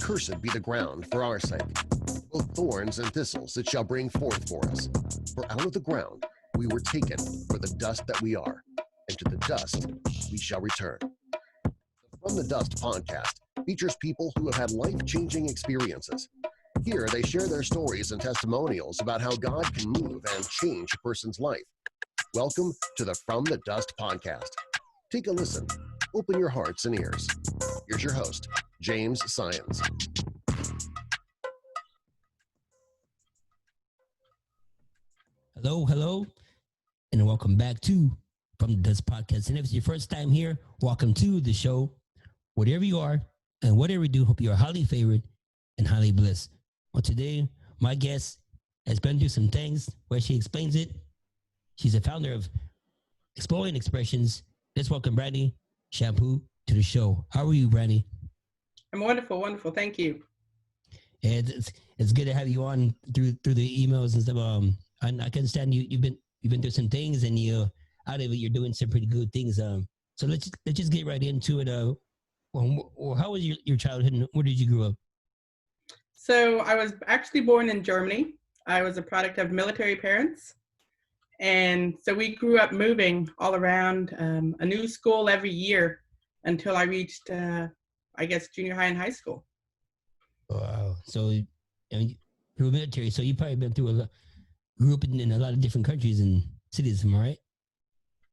Cursed be the ground for our sake. Both thorns and thistles it shall bring forth for us. For out of the ground we were taken for the dust that we are, and to the dust we shall return. The From the Dust podcast features people who have had life-changing experiences. Here they share their stories and testimonials about how God can move and change a person's life. Welcome to the From the Dust podcast. Take a listen. Open your hearts and ears. Here's your host, James Syons. Hello, and welcome back to From the Dust podcast. And if it's your first time here, welcome to the show. Whatever you are and whatever you do, hope you are highly favored and highly blessed. Well, today, my guest has been through some things where she explains it. She's the founder of Exploring Expressions. Let's welcome Brandy Shampoo to the show. How are you, Brandy? I'm wonderful. Thank you. And it's good to have you on through the emails and stuff. And I can understand you've been through some things, and you out of it you're doing some pretty good things. So let's just get right into it. How was your childhood, and where did you grow up? So I was actually born in Germany. I was a product of military parents. And so we grew up moving all around a new school every year until I reached, junior high and high school. Wow. So you were military, so you probably been through grew up in a lot of different countries and cities, am I right?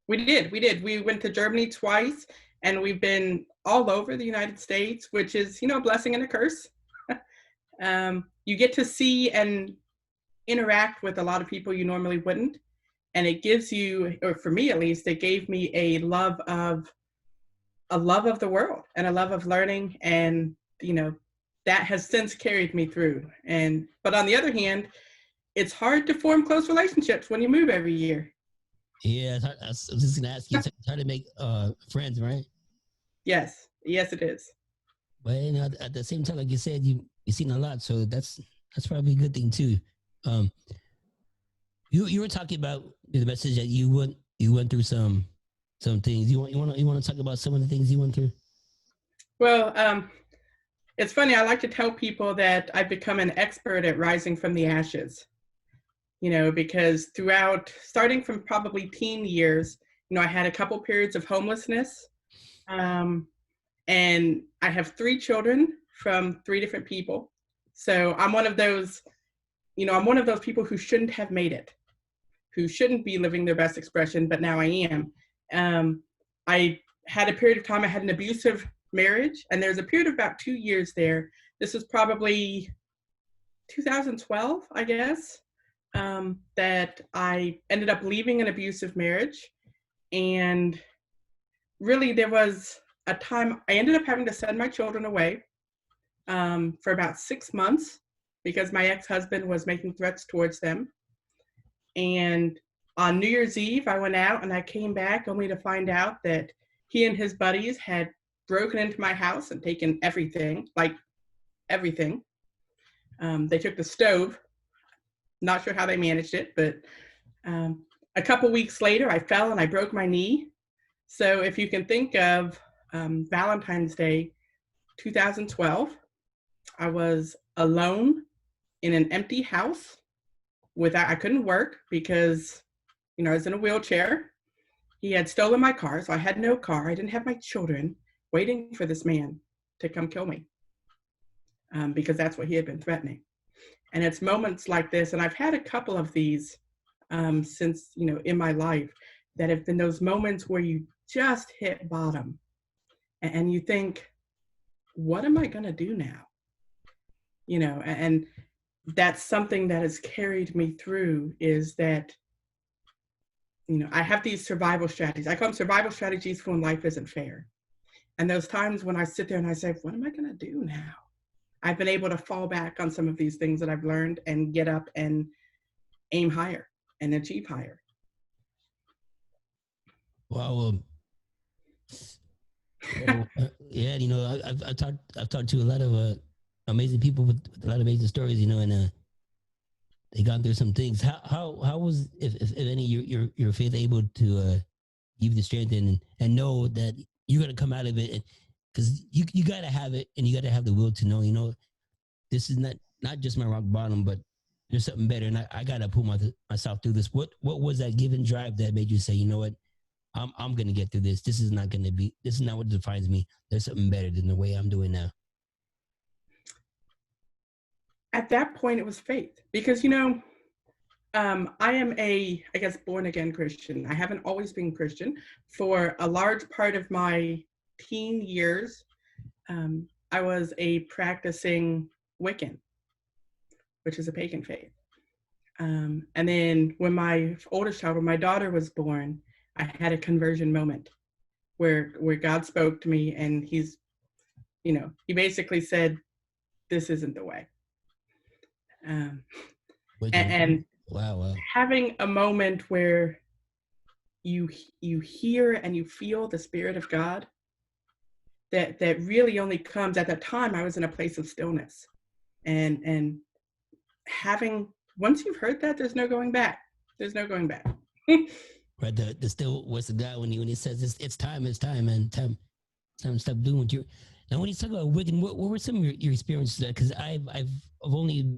We did. We went to Germany twice, and we've been all over the United States, which is, a blessing and a curse. You get to see and interact with a lot of people you normally wouldn't. And it gives you, or for me at least, it gave me a love of the world and a love of learning. And, that has since carried me through. But on the other hand, it's hard to form close relationships when you move every year. Yeah, I was just going to ask you, it's hard to make friends, right? Yes, it is. But at the same time, like you said, you've seen a lot, so that's probably a good thing too. You were talking about the message that you went through some things. You want to talk about some of the things you went through? Well, it's funny. I like to tell people that I've become an expert at rising from the ashes. Because starting from probably teen years, I had a couple periods of homelessness, and I have 3 children from 3 different people. So I'm one of those people who shouldn't have made it, who shouldn't be living their best expression, but now I am. I had a period of time, I had an abusive marriage, and there's a period of about 2 years there. This was probably 2012, I guess, that I ended up leaving an abusive marriage. And really there was a time I ended up having to send my children away for about 6 months because my ex-husband was making threats towards them. And on New Year's Eve, I went out and I came back only to find out that he and his buddies had broken into my house and taken everything, like everything. They took the stove. Not sure how they managed it, but a couple weeks later, I fell and I broke my knee. So if you can think of Valentine's Day 2012, I was alone in an empty house. I couldn't work because, I was in a wheelchair. He had stolen my car, so I had no car. I didn't have my children, waiting for this man to come kill me because that's what he had been threatening. And it's moments like this, and I've had a couple of these since, in my life, that have been those moments where you just hit bottom and you think, what am I going to do now? And that's something that has carried me through, is that, I have these survival strategies. I call them survival strategies for when life isn't fair. And those times when I sit there and I say, what am I going to do now? I've been able to fall back on some of these things that I've learned and get up and aim higher and achieve higher. Wow. Yeah, I've talked to a lot of amazing people with a lot of amazing stories, and they gone through some things. How was, if any, your faith able to give you the strength and know that you're gonna come out of it because you got to have it, and you got to have the will to know, this is not just my rock bottom, but there's something better, and I got to pull myself through this. What was that given drive that made you say, you know what, I'm gonna get through this. This is not what defines me. There's something better than the way I'm doing now. At that point, it was faith, because I am I guess, born again Christian. I haven't always been Christian. For a large part of my teen years, I was a practicing Wiccan, which is a pagan faith. And then when my oldest child, when my daughter was born, I had a conversion moment where God spoke to me, and he basically said, "This isn't the way." And wow. Having a moment where you hear and you feel the Spirit of God, that really only comes at that time. I was in a place of stillness, and having, once you've heard that, there's no going back. There's no going back. Right, the still what's the guy when he says it's time, man, time to stop doing what you're. Now, when you talk about Wiccan, what were some of your experiences? Because I've only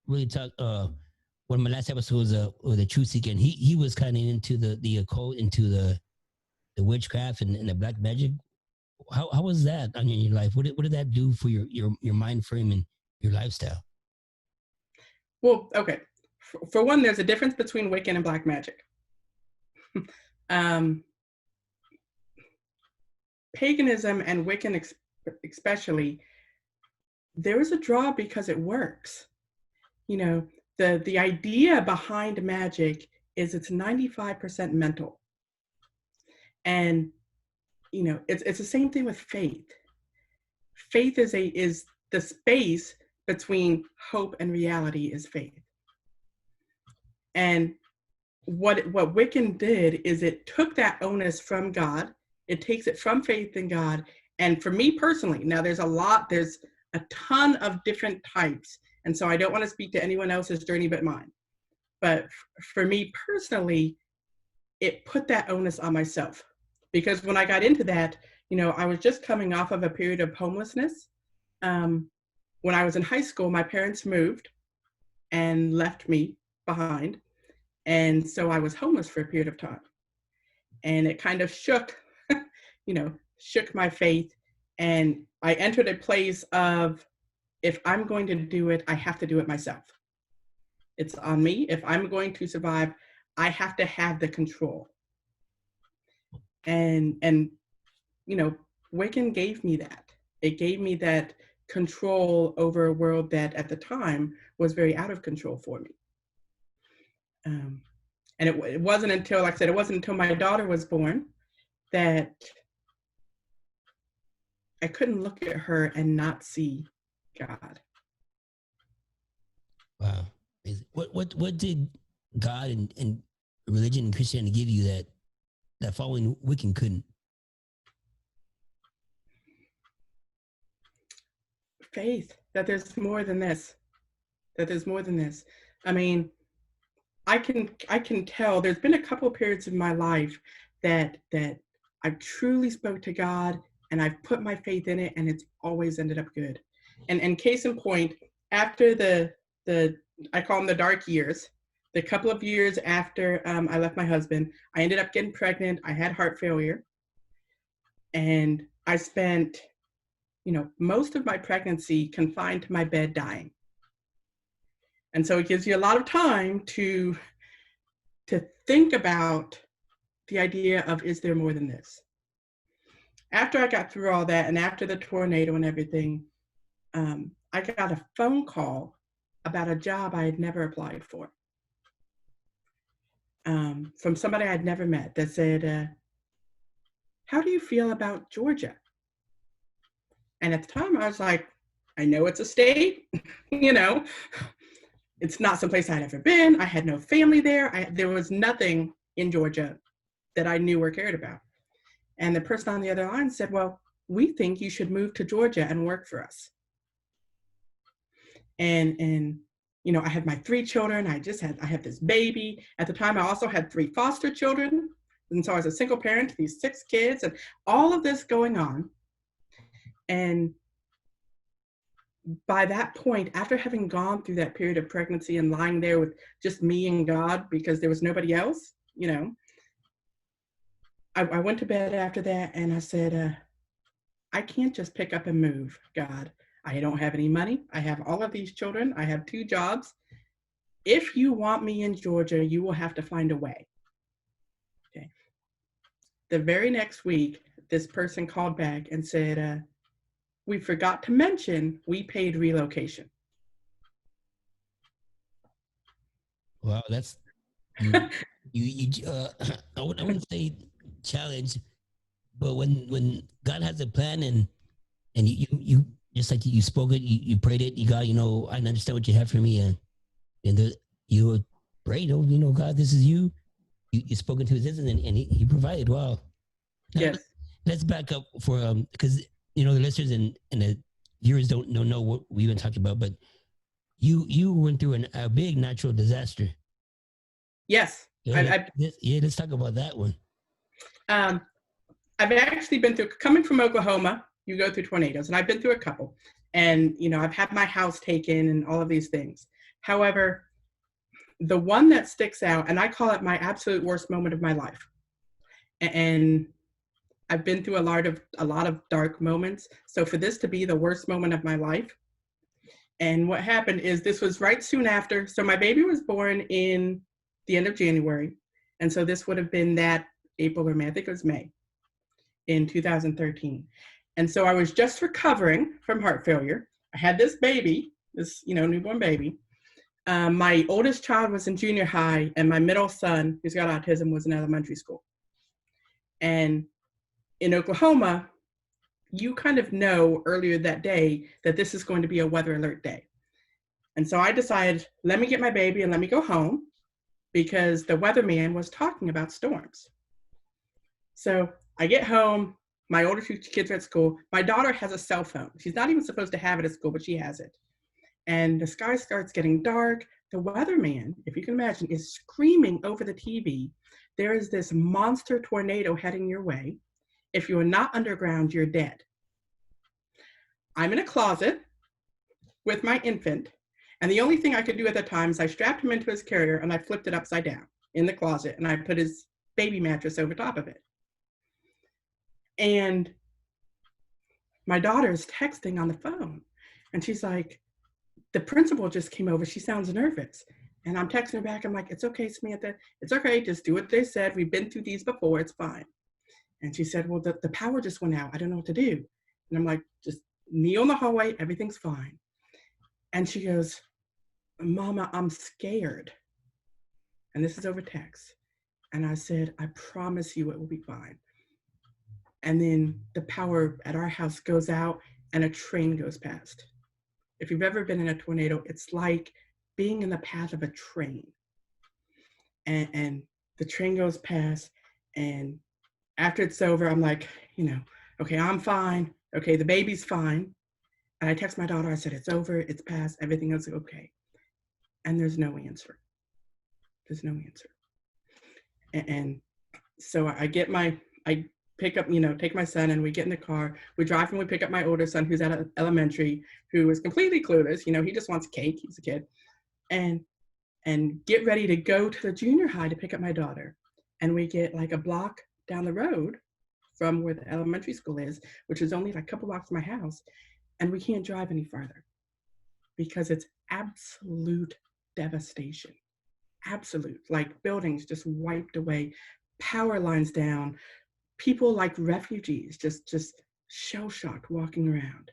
really talked. One of my last episodes was a Truth Seeker, and he was kind of into the occult, into the witchcraft and the black magic. How was that in your life? What did that do for your mind frame and your lifestyle? Well, okay. For one, there's a difference between Wiccan and black magic. Paganism and Wiccan especially, there is a draw because it works. The idea behind magic is it's 95% mental. And, it's the same thing with faith. Faith is the space between hope and reality is faith. And what Wiccan did is it took that onus from God. It takes it from faith in God. And for me personally, now there's a ton of different types. And so I don't want to speak to anyone else's journey but mine. But for me personally, it put that onus on myself. Because when I got into that, I was just coming off of a period of homelessness. When I was in high school, my parents moved and left me behind. And so I was homeless for a period of time. And it kind of shook my faith. And I entered a place of, if I'm going to do it, I have to do it myself. It's on me. If I'm going to survive, I have to have the control. And Wiccan gave me that. It gave me that control over a world that at the time was very out of control for me. And it wasn't until, like I said, it wasn't until my daughter was born that I couldn't look at her and not see God. Wow. What did God and religion and Christianity give you that following Wiccan couldn't? Faith that there's more than this. I mean, I can tell there's been a couple of periods in my life that I've truly spoke to God and I've put my faith in it, and it's always ended up good. And case in point, after the I call them the dark years, the couple of years after I left my husband, I ended up getting pregnant. I had heart failure, and I spent most of my pregnancy confined to my bed dying. And so it gives you a lot of time to think about the idea of, is there more than this? After I got through all that, and after the tornado and everything, I got a phone call about a job I had never applied for, from somebody I'd never met, that said, how do you feel about Georgia? And at the time I was like, I know it's a state, it's not someplace I'd ever been. I had no family there. There was nothing in Georgia that I knew or cared about. And the person on the other line said, well, we think you should move to Georgia and work for us. And I had my 3 children. I had this baby. At the time, I also had 3 foster children. And so I was a single parent to these 6 kids, and all of this going on. And by that point, after having gone through that period of pregnancy and lying there with just me and God because there was nobody else, I went to bed after that and I said, I can't just pick up and move, God. I don't have any money. I have all of these children. I have 2 jobs. If you want me in Georgia, you will have to find a way. Okay. The very next week, this person called back and said, we forgot to mention we paid relocation. Wow, that's you. I wouldn't say challenge, but when God has a plan and you just like you spoke it, you prayed it, you got I understand what you have for me, and you prayed, God, this is you. You spoke into his existence and he provided. Wow. Now, Yes. let's back up for because the listeners and the viewers don't know what we've been talking about, but you went through a big natural disaster. Yes. Let's talk about that one. I've actually been through, coming from Oklahoma, you go through tornadoes, and I've been through a couple. And, I've had my house taken and all of these things. However, the one that sticks out, and I call it my absolute worst moment of my life. And I've been through a lot of dark moments. So for this to be the worst moment of my life, and what happened is this was right soon after. So my baby was born in the end of January. And so this would have been that April or May, I think it was May in 2013. And so I was just recovering from heart failure. I had this baby, this, newborn baby. My oldest child was in junior high, and my middle son, who's got autism, was in elementary school. And in Oklahoma, you kind of know earlier that day that this is going to be a weather alert day. And so I decided, let me get my baby and let me go home because the weatherman was talking about storms. So I get home, my older 2 kids are at school. My daughter has a cell phone. She's not even supposed to have it at school, but she has it. And the sky starts getting dark. The weatherman, if you can imagine, is screaming over the TV. There is this monster tornado heading your way. If you are not underground, you're dead. I'm in a closet with my infant. And the only thing I could do at the time is I strapped him into his carrier and I flipped it upside down in the closet and I put his baby mattress over top of it. And my daughter is texting on the phone and she's like, the principal just came over. She sounds nervous. And I'm texting her back. I'm like, it's okay, Samantha. It's okay. Just do what they said. We've been through these before. It's fine. And she said, well, the power just went out. I don't know what to do. And I'm like, just kneel in the hallway. Everything's fine. And she goes, Mama, I'm scared. And this is over text. And I said, I promise you it will be fine. And then the power at our house goes out and a train goes past. If you've ever been in a tornado, it's like being in the path of a train. And the train goes past, and after it's over, I'm like, okay, I'm fine. Okay, the baby's fine. And I text my daughter, I said, it's over, it's past, everything is okay. And there's no answer. There's no answer. And so I pick up, take my son and we get in the car. We drive and we pick up my older son who's at elementary, who is completely clueless. He just wants cake. He's a kid. And get ready to go to the junior high to pick up my daughter. And we get like a block down the road from where the elementary school is, which is only like a couple blocks from my house. And we can't drive any farther because it's absolute devastation. Absolute, like buildings just wiped away, power lines down, people like refugees, just shell-shocked walking around.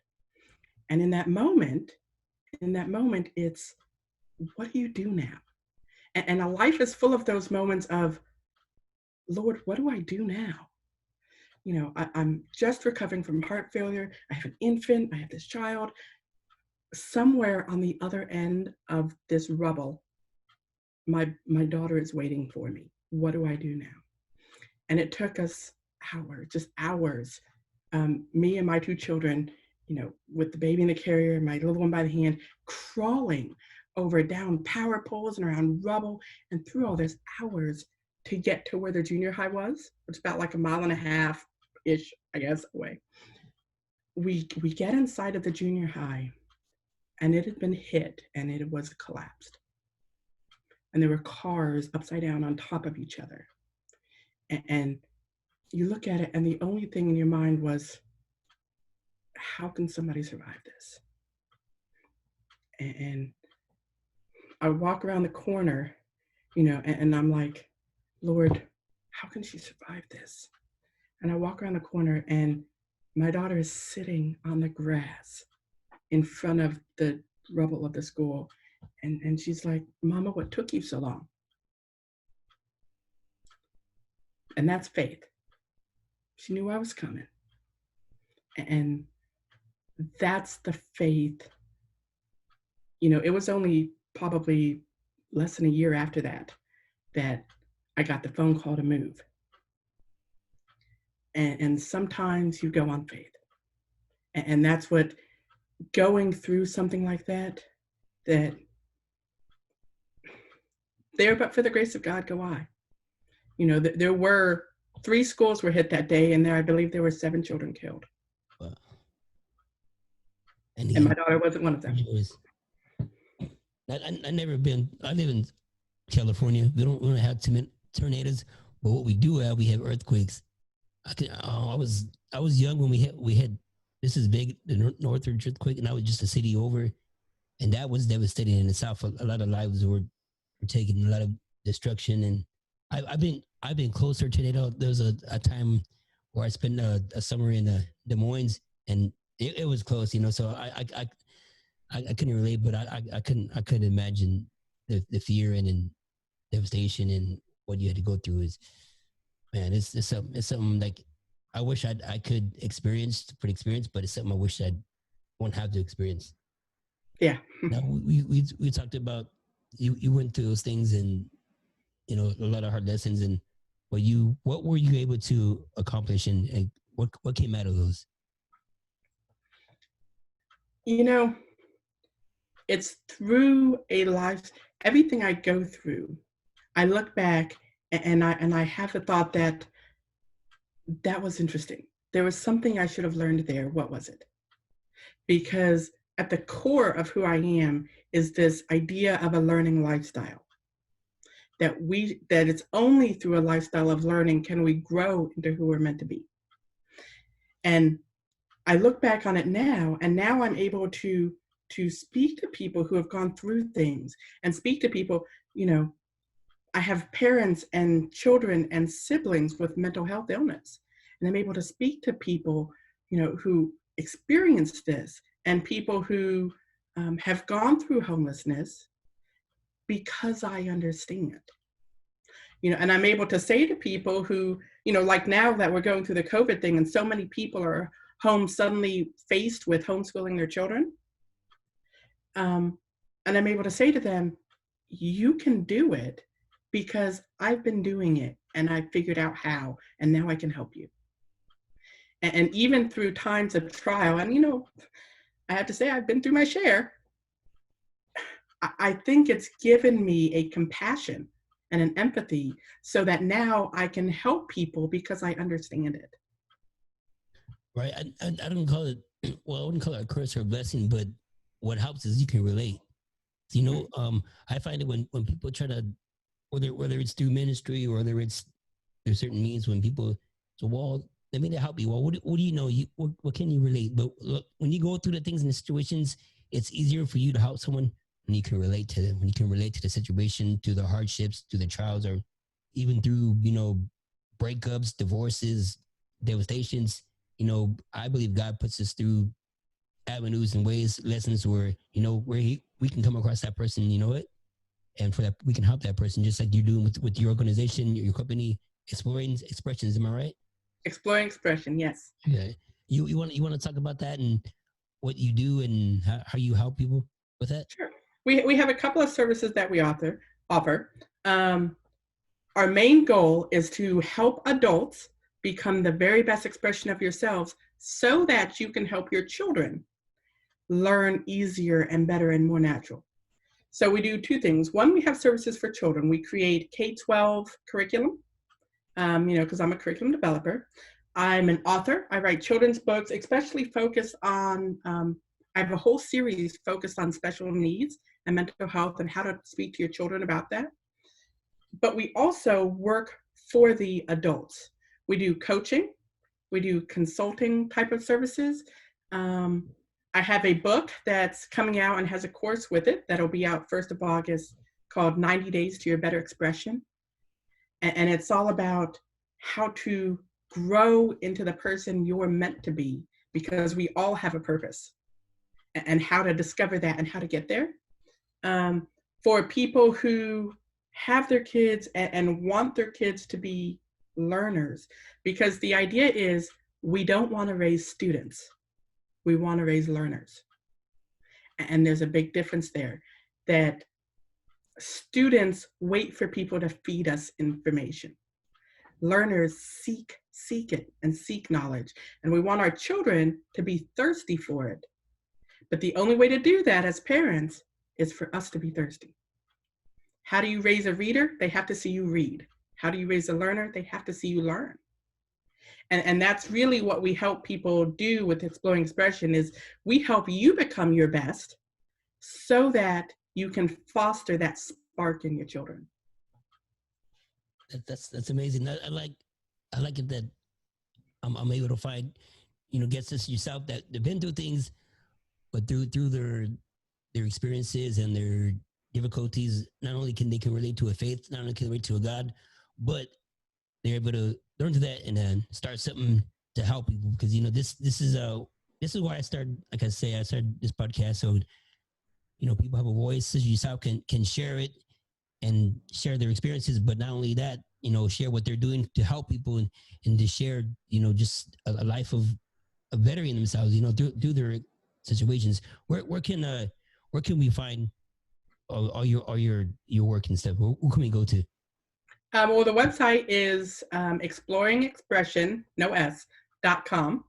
And in that moment, it's, what do you do now? And a life is full of those moments of, Lord, what do I do now? I'm just recovering from heart failure. I have an infant, I have this child. Somewhere on the other end of this rubble, my daughter is waiting for me. What do I do now? And it took us hours. Me and my 2 children, with the baby in the carrier, my little one by the hand, crawling over down power poles and around rubble and through all this hours to get to where the junior high was, which is about like a 1.5 miles-ish, I guess, away. we get inside of the junior high, and it had been hit, and it was collapsed. And there were cars upside down on top of each other. And you look at it, and the only thing in your mind was, how can somebody survive this? And I walk around the corner, and I'm like, Lord, how can she survive this? And I walk around the corner, and my daughter is sitting on the grass in front of the rubble of the school. And she's like, Mama, what took you so long? And that's faith. She knew I was coming. And that's the faith. It was only probably less than a year after that I got the phone call to move. And sometimes you go on faith. And that's what going through something like that there, but for the grace of God, go I. There were 3 schools were hit that day, and I believe there were 7 children killed. Wow. And my daughter wasn't one of them. I never been. I live in California. We don't have too many tornadoes, but what we do have, we have earthquakes. I was young when we had this is big, the Northridge earthquake, and I was just a city over, and that was devastating in the South. A lot of lives were taken, a lot of destruction, and I've been closer to tornado. There was a time where I spent a summer in Des Moines, and it was close, So I couldn't relate, but I couldn't imagine the fear and devastation and what you had to go through. Is, man, it's something like I wish I could experience, but it's something I wish I won't have to experience. Yeah. Now we talked about you went through those things, and a lot of hard lessons, and what were you able to accomplish, and what came out of those? It's through a life. Everything I go through, I look back and I have the thought that was interesting. There was something I should have learned there. What was it? Because at the core of who I am is this idea of a learning lifestyle. That it's only through a lifestyle of learning can we grow into who we're meant to be. And I look back on it now, and now I'm able to speak to people who have gone through things, and speak to people, I have parents and children and siblings with mental health illness, and I'm able to speak to people, who experience this, and people who have gone through homelessness, because I understand. And I'm able to say to people who, like now that we're going through the COVID thing, and so many people are home suddenly faced with homeschooling their children. And I'm able to say to them, you can do it because I've been doing it and I figured out how, and now I can help you. And even through times of trial, and I have to say I've been through my share, I think it's given me a compassion and an empathy so that now I can help people because I understand it. Right. I don't call it, well, I wouldn't call it a curse or a blessing, but what helps is you can relate. I find it when people try to, whether it's through ministry or whether it's through certain means, when people, so, well, let me help you. Well, what do you know? What can you relate? But look, when you go through the things and the situations, it's easier for you to help someone when you can relate to them, when you can relate to the situation, to the hardships, to the trials, or even through, breakups, divorces, devastations. I believe God puts us through avenues and ways, lessons where, we can come across that person, and for that, we can help that person, just like you're doing with your organization, your company, Exploring Expressions. Am I right? Exploring Expression, yes. Yeah. You want to talk about that and what you do and how you help people with that? Sure. We have a couple of services that we offer. Our main goal is to help adults become the very best expression of yourselves so that you can help your children learn easier and better and more natural. So we do 2 things. One, we have services for children. We create K-12 curriculum, because I'm a curriculum developer. I'm an author. I write children's books, especially focused on, I have a whole series focused on special needs and mental health and how to speak to your children about that. But we also work for the adults. We do coaching, we do consulting type of services. I have a book that's coming out and has a course with it that'll be out 1st of August called 90 Days to Your Better Expression. And it's all about how to grow into the person you're meant to be, because we all have a purpose, and how to discover that and how to get there. For people who have their kids and want their kids to be learners, because the idea is we don't want to raise students, we want to raise learners. And there's a big difference there, that students wait for people to feed us information. Learners seek it and seek knowledge. And we want our children to be thirsty for it. But the only way to do that as parents is for us to be thirsty. How do you raise a reader? They have to see you read. How do you raise a learner? They have to see you learn. And that's really what we help people do with Exploring Expression, is we help you become your best so that you can foster that spark in your children. That's amazing. I like it that I'm able to find, guests such as yourself that they've been through things, but through their experiences and their difficulties, not only can they relate to a faith, not only can they relate to a God, but they're able to learn to that and then start something to help people. Because this is why I started. Like I say, I started this podcast so people have a voice, such as yourself can share it and share their experiences. But not only that, share what they're doing to help people and to share just a life of bettering themselves. Through their situations. Where can we find all your work and stuff? Who can we go to? Well, the website is exploringexpression.com,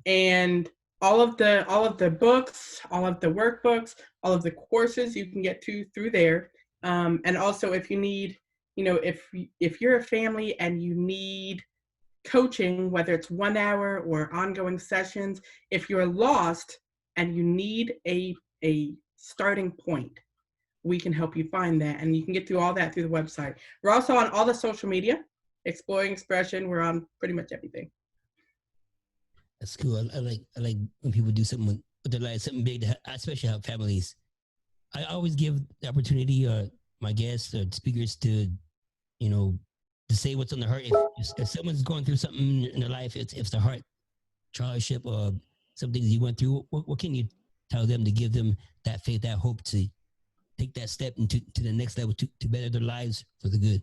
and all of the books, all of the workbooks, all of the courses you can get to through there. And also, if you need, if you're a family and you need coaching, whether it's 1 hour or ongoing sessions, if you're lost and you need a starting point, we can help you find that. And you can get through all that through the website. We're also on all the social media, Exploring Expression. We're on pretty much everything. That's cool. I like when people do something with their lives, something big, especially help families. I always give the opportunity, my guests, speakers to say what's on their heart. If someone's going through something in their life, it's the heart hardship or some things you went through, what can you tell them to give them that faith, that hope to take that step into the next level to better their lives for the good?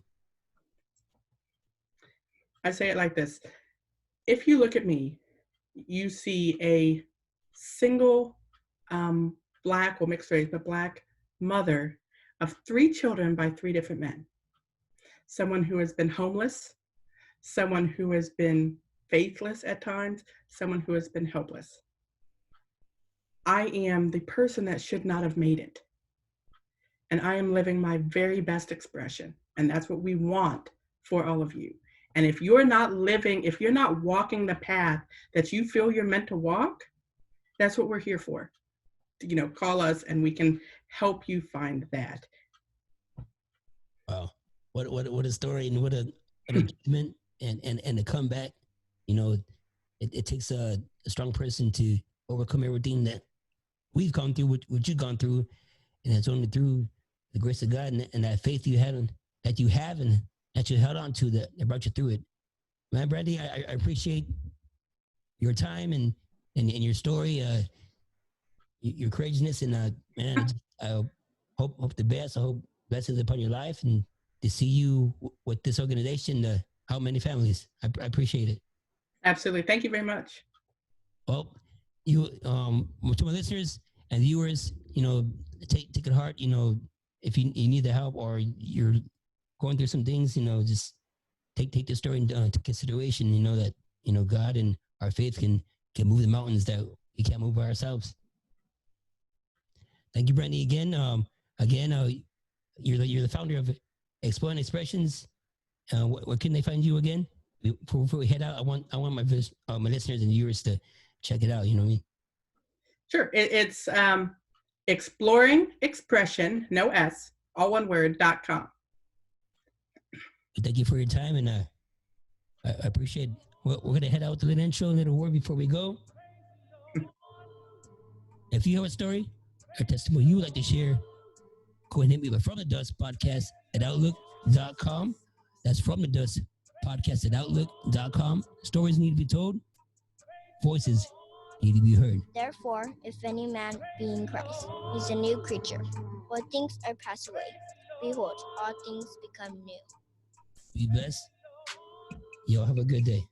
I say it like this. If you look at me, you see a single Black, well, mixed race, but Black mother of 3 children by 3 different men. Someone who has been homeless, someone who has been faithless at times, someone who has been helpless. I am the person that should not have made it. And I am living my very best expression. And that's what we want for all of you. And if you're not walking the path that you feel you're meant to walk, that's what we're here for. Call us and we can help you find that. Wow. What a story, and what an achievement and a comeback. It takes a strong person to overcome everything that we've gone through, what you've gone through, and it's only through the grace of God and that faith you have and that you held on to that brought you through it. Man, Brandy, I appreciate your time and your story, your courageousness, and man, I hope the best. I hope blessings upon your life, and to see you with this organization, how many families. I appreciate it. Absolutely. Thank you very much. Well, you to my listeners and viewers, take it to heart. If you need the help or you're going through some things, just take this story into consideration. That God and our faith can move the mountains that we can't move by ourselves. Thank you, Brandy. Again, you're the founder of Exploring Expressions. Where can they find you again? Before we head out, I want my listeners and viewers to check it out. You know what I mean? Sure. It's exploring expression, no S, all one word, .com. Thank you for your time, and I appreciate it. We're going to head out with a little intro, a little word before we go. If you have a story or testimony you would like to share, go ahead and hit me with From the Dust Podcast at Outlook.com. That's From the Dust Podcast at Outlook.com. Stories need to be told. Voices need to be heard. Therefore, if any man be in Christ, he is a new creature. All things are passed away. Behold, all things become new. Be blessed. Y'all have a good day.